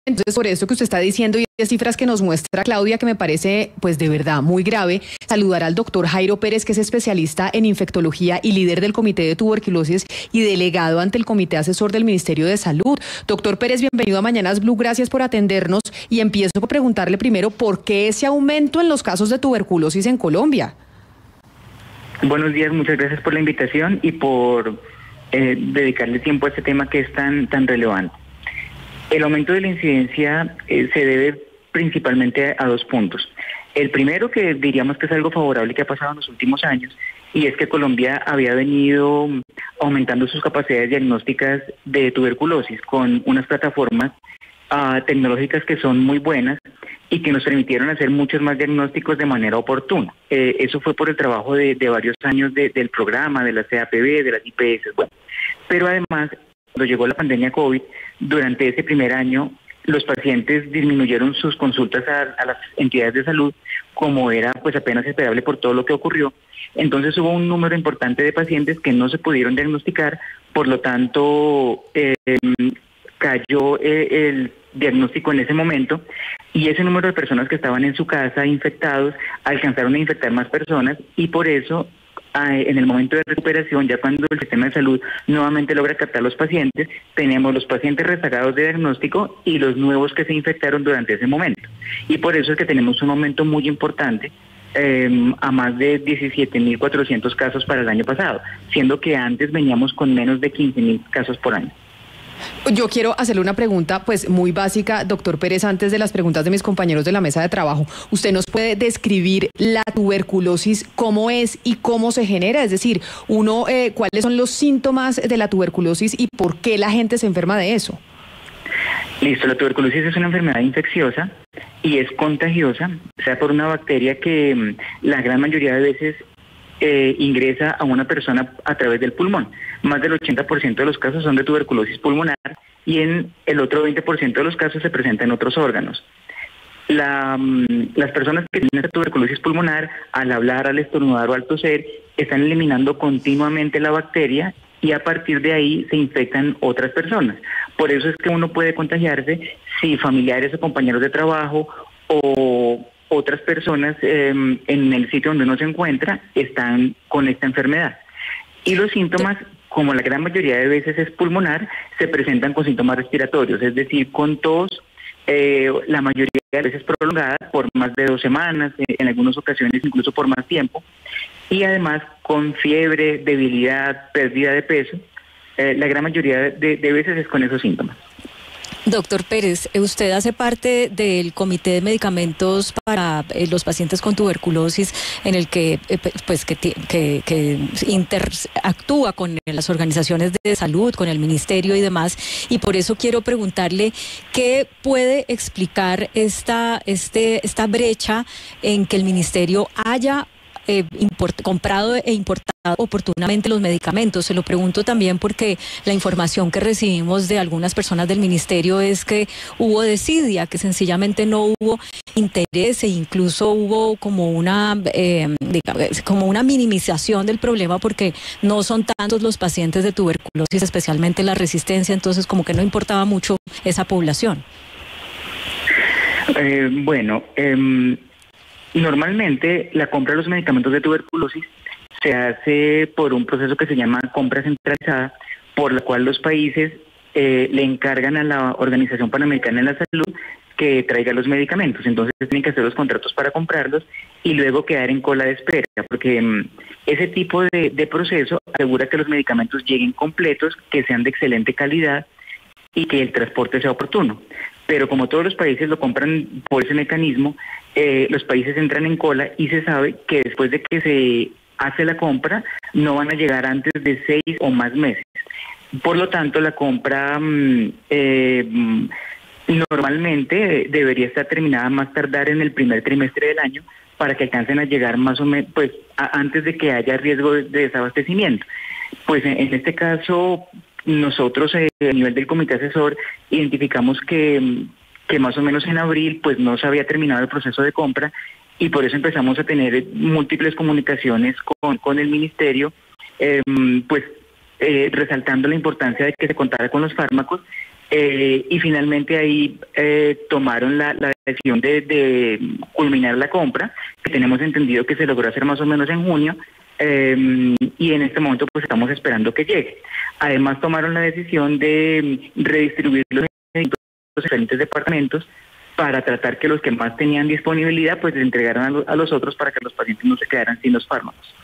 Entonces, por esto que usted está diciendo y las cifras que nos muestra Claudia, que me parece pues de verdad muy grave, saludar al doctor Jairo Pérez, que es especialista en infectología y líder del Comité de Tuberculosis y delegado ante el Comité Asesor del Ministerio de Salud. Doctor Pérez, bienvenido a Mañanas Blue, gracias por atendernos y empiezo por preguntarle primero por qué ese aumento en los casos de tuberculosis en Colombia. Buenos días, muchas gracias por la invitación y por dedicarle tiempo a este tema que es tan relevante. El aumento de la incidencia se debe principalmente a dos puntos. El primero, que diríamos que es algo favorable que ha pasado en los últimos años, y es que Colombia había venido aumentando sus capacidades diagnósticas de tuberculosis con unas plataformas tecnológicas que son muy buenas y que nos permitieron hacer muchos más diagnósticos de manera oportuna. Eso fue por el trabajo de varios años del programa, de la CAPB, de las IPS, bueno. Pero además, cuando llegó la pandemia COVID, durante ese primer año, los pacientes disminuyeron sus consultas a las entidades de salud, como era pues apenas esperable por todo lo que ocurrió. Entonces hubo un número importante de pacientes que no se pudieron diagnosticar, por lo tanto cayó el diagnóstico en ese momento y ese número de personas que estaban en su casa infectados alcanzaron a infectar más personas y por eso en el momento de recuperación, ya cuando el sistema de salud nuevamente logra captar a los pacientes, teníamos los pacientes rezagados de diagnóstico y los nuevos que se infectaron durante ese momento. Y por eso es que tenemos un aumento muy importante a más de 17.400 casos para el año pasado, siendo que antes veníamos con menos de 15.000 casos por año. Yo quiero hacerle una pregunta pues muy básica, doctor Pérez, antes de las preguntas de mis compañeros de la mesa de trabajo. ¿Usted nos puede describir la tuberculosis, cómo es y cómo se genera? Es decir, ¿cuáles son los síntomas de la tuberculosis y por qué la gente se enferma de eso? Listo, la tuberculosis es una enfermedad infecciosa y es contagiosa, o sea, por una bacteria que la gran mayoría de veces ingresa a una persona a través del pulmón. Más del 80% de los casos son de tuberculosis pulmonar y en el otro 20% de los casos se presenta en otros órganos. Las personas que tienen esta tuberculosis pulmonar, al hablar, al estornudar o al toser, están eliminando continuamente la bacteria y a partir de ahí se infectan otras personas. Por eso es que uno puede contagiarse si familiares o compañeros de trabajo o otras personas en el sitio donde uno se encuentra están con esta enfermedad. Y los síntomas, como la gran mayoría de veces es pulmonar, se presentan con síntomas respiratorios, es decir, con tos, la mayoría de veces prolongada por más de 2 semanas, en algunas ocasiones incluso por más tiempo, y además con fiebre, debilidad, pérdida de peso, la gran mayoría de veces es con esos síntomas. Doctor Pérez, usted hace parte del Comité de Medicamentos para los pacientes con tuberculosis, en el que interactúa con las organizaciones de salud, con el ministerio y demás, y por eso quiero preguntarle qué puede explicar esta brecha en que el ministerio haya comprado e importado oportunamente los medicamentos. Se lo pregunto también porque la información que recibimos de algunas personas del ministerio es que hubo desidia, que sencillamente no hubo interés e incluso hubo como una minimización del problema porque no son tantos los pacientes de tuberculosis, especialmente la resistencia, entonces como que no importaba mucho esa población. Normalmente la compra de los medicamentos de tuberculosis se hace por un proceso que se llama compra centralizada, por la cual los países le encargan a la Organización Panamericana de la Salud que traiga los medicamentos. Entonces tienen que hacer los contratos para comprarlos y luego quedar en cola de espera, porque ese tipo de proceso asegura que los medicamentos lleguen completos, que sean de excelente calidad y que el transporte sea oportuno. Pero como todos los países lo compran por ese mecanismo, los países entran en cola y se sabe que después de que se hace la compra no van a llegar antes de 6 o más meses. Por lo tanto, la compra normalmente debería estar terminada más tardar en el primer trimestre del año para que alcancen a llegar más o menos antes de que haya riesgo de desabastecimiento. Pues en este caso nosotros a nivel del comité asesor identificamos que más o menos en abril pues no se había terminado el proceso de compra y por eso empezamos a tener múltiples comunicaciones con el ministerio, resaltando la importancia de que se contara con los fármacos y finalmente ahí tomaron la decisión de culminar la compra, que tenemos entendido que se logró hacer más o menos en junio, y en este momento pues estamos esperando que llegue. Además tomaron la decisión de redistribuir los diferentes departamentos para tratar que los que más tenían disponibilidad pues les entregaran a los otros para que los pacientes no se quedaran sin los fármacos.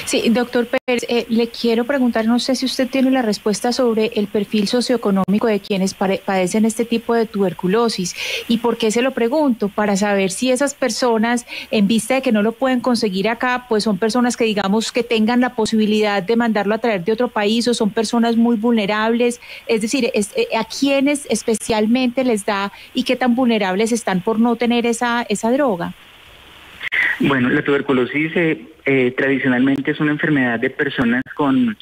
Sí, doctor Pérez, le quiero preguntar, no sé si usted tiene la respuesta sobre el perfil socioeconómico de quienes padecen este tipo de tuberculosis. ¿Y por qué se lo pregunto? Para saber si esas personas, en vista de que no lo pueden conseguir acá, pues son personas que digamos que tengan la posibilidad de mandarlo a traer de otro país, o son personas muy vulnerables. Es decir, ¿a quiénes especialmente les da y qué tan vulnerables están por no tener esa droga? Bueno, la tuberculosis tradicionalmente es una enfermedad de personas con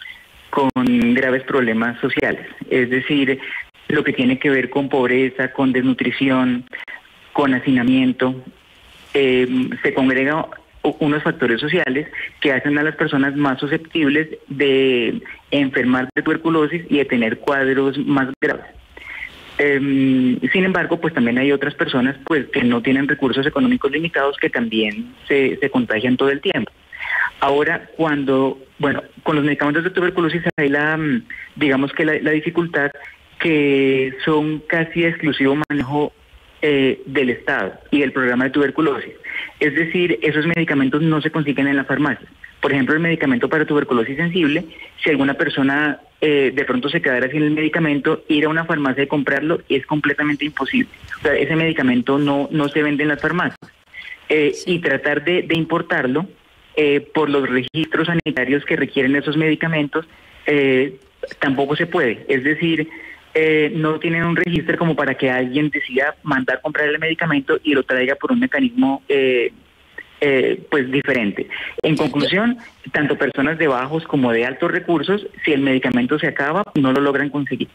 graves problemas sociales, es decir, lo que tiene que ver con pobreza, con desnutrición, con hacinamiento. Se congregan unos factores sociales que hacen a las personas más susceptibles de enfermar de tuberculosis y de tener cuadros más graves. Sin embargo, pues también hay otras personas pues que no tienen recursos económicos limitados que también se contagian todo el tiempo. Ahora, con los medicamentos de tuberculosis hay digamos que la dificultad que son casi de exclusivo manejo del Estado y del programa de tuberculosis. Es decir, esos medicamentos no se consiguen en la farmacia. Por ejemplo, el medicamento para tuberculosis sensible, si alguna persona de pronto se quedara sin el medicamento, ir a una farmacia y comprarlo es completamente imposible. O sea, ese medicamento no se vende en las farmacias. Y tratar de importarlo por los registros sanitarios que requieren esos medicamentos, tampoco se puede. Es decir, no tienen un registro como para que alguien decida mandar comprar el medicamento y lo traiga por un mecanismo pues diferente. En conclusión, tanto personas de bajos como de altos recursos, si el medicamento se acaba, no lo logran conseguir.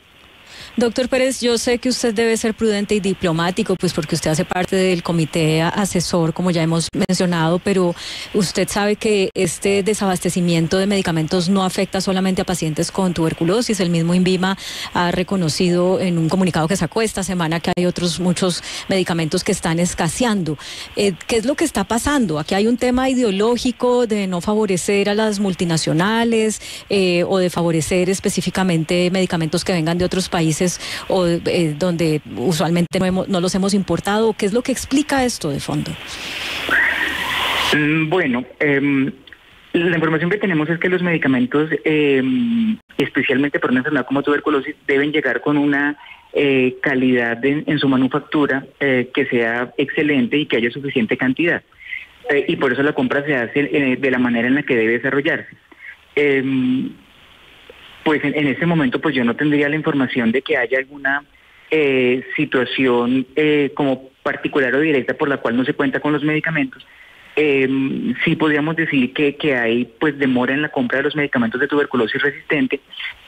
Doctor Pérez, yo sé que usted debe ser prudente y diplomático, pues porque usted hace parte del comité asesor, como ya hemos mencionado, pero usted sabe que este desabastecimiento de medicamentos no afecta solamente a pacientes con tuberculosis. El mismo INVIMA ha reconocido en un comunicado que sacó esta semana que hay muchos medicamentos que están escaseando. ¿Qué es lo que está pasando? Aquí hay un tema ideológico de no favorecer a las multinacionales o de favorecer específicamente medicamentos que vengan de otros países o donde usualmente no los hemos importado. ¿Qué es lo que explica esto de fondo? Bueno, la información que tenemos es que los medicamentos, especialmente para una enfermedad como tuberculosis, deben llegar con una calidad en su manufactura que sea excelente y que haya suficiente cantidad. Y por eso la compra se hace de la manera en la que debe desarrollarse. Pues en ese momento pues yo no tendría la información de que haya alguna situación como particular o directa por la cual no se cuenta con los medicamentos. Sí podríamos decir que hay pues demora en la compra de los medicamentos de tuberculosis resistente,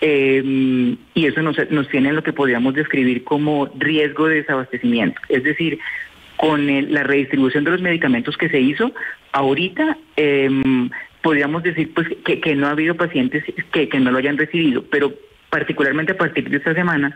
y eso nos tiene en lo que podríamos describir como riesgo de desabastecimiento. Es decir, con la redistribución de los medicamentos que se hizo ahorita, podríamos decir pues que no ha habido pacientes que no lo hayan recibido, pero particularmente a partir de esta semana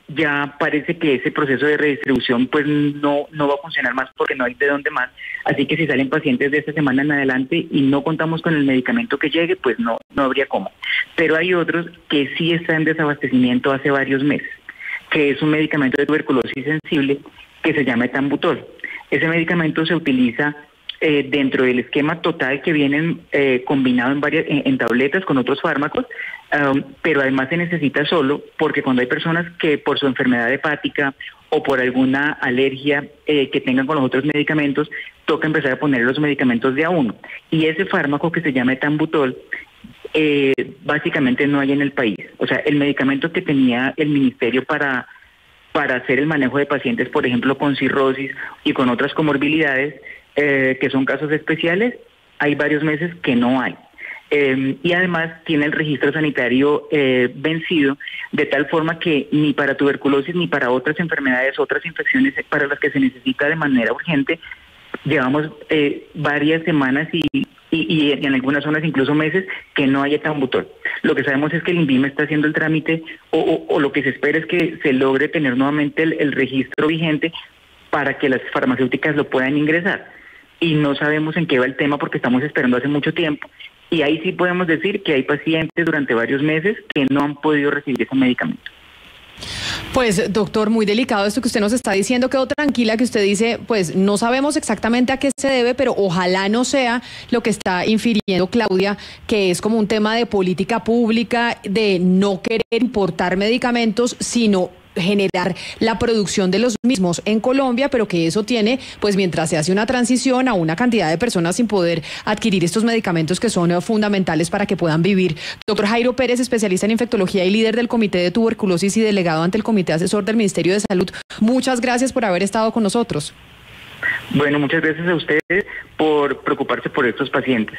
ya parece que ese proceso de redistribución pues no va a funcionar más porque no hay de dónde más. Así que si salen pacientes de esta semana en adelante y no contamos con el medicamento que llegue, pues no habría cómo. Pero hay otros que sí están en desabastecimiento hace varios meses, que es un medicamento de tuberculosis sensible que se llama etambutol. Ese medicamento se utiliza dentro del esquema total que vienen combinado en tabletas con otros fármacos, pero además se necesita solo porque cuando hay personas que por su enfermedad hepática o por alguna alergia que tengan con los otros medicamentos, toca empezar a poner los medicamentos de a uno. Y ese fármaco que se llama etambutol básicamente no hay en el país. O sea, el medicamento que tenía el ministerio para hacer el manejo de pacientes, por ejemplo, con cirrosis y con otras comorbilidades, que son casos especiales, hay varios meses que no hay. Y además tiene el registro sanitario vencido, de tal forma que ni para tuberculosis ni para otras enfermedades, otras infecciones para las que se necesita de manera urgente, llevamos varias semanas y y en algunas zonas incluso meses que no haya etambutol. Lo que sabemos es que el INVIMA está haciendo el trámite o lo que se espera es que se logre tener nuevamente el registro vigente para que las farmacéuticas lo puedan ingresar. Y no sabemos en qué va el tema porque estamos esperando hace mucho tiempo. Y ahí sí podemos decir que hay pacientes durante varios meses que no han podido recibir ese medicamento. Pues, doctor, muy delicado esto que usted nos está diciendo. Quedo tranquila que usted dice, pues no sabemos exactamente a qué se debe, pero ojalá no sea lo que está infiriendo Claudia, que es como un tema de política pública, de no querer importar medicamentos, sino generar la producción de los mismos en Colombia, pero que eso tiene, pues mientras se hace una transición a una cantidad de personas sin poder adquirir estos medicamentos que son fundamentales para que puedan vivir. Doctor Jairo Pérez, especialista en infectología y líder del Comité de Tuberculosis y delegado ante el Comité Asesor del Ministerio de Salud, muchas gracias por haber estado con nosotros. Bueno, muchas gracias a ustedes por preocuparse por estos pacientes.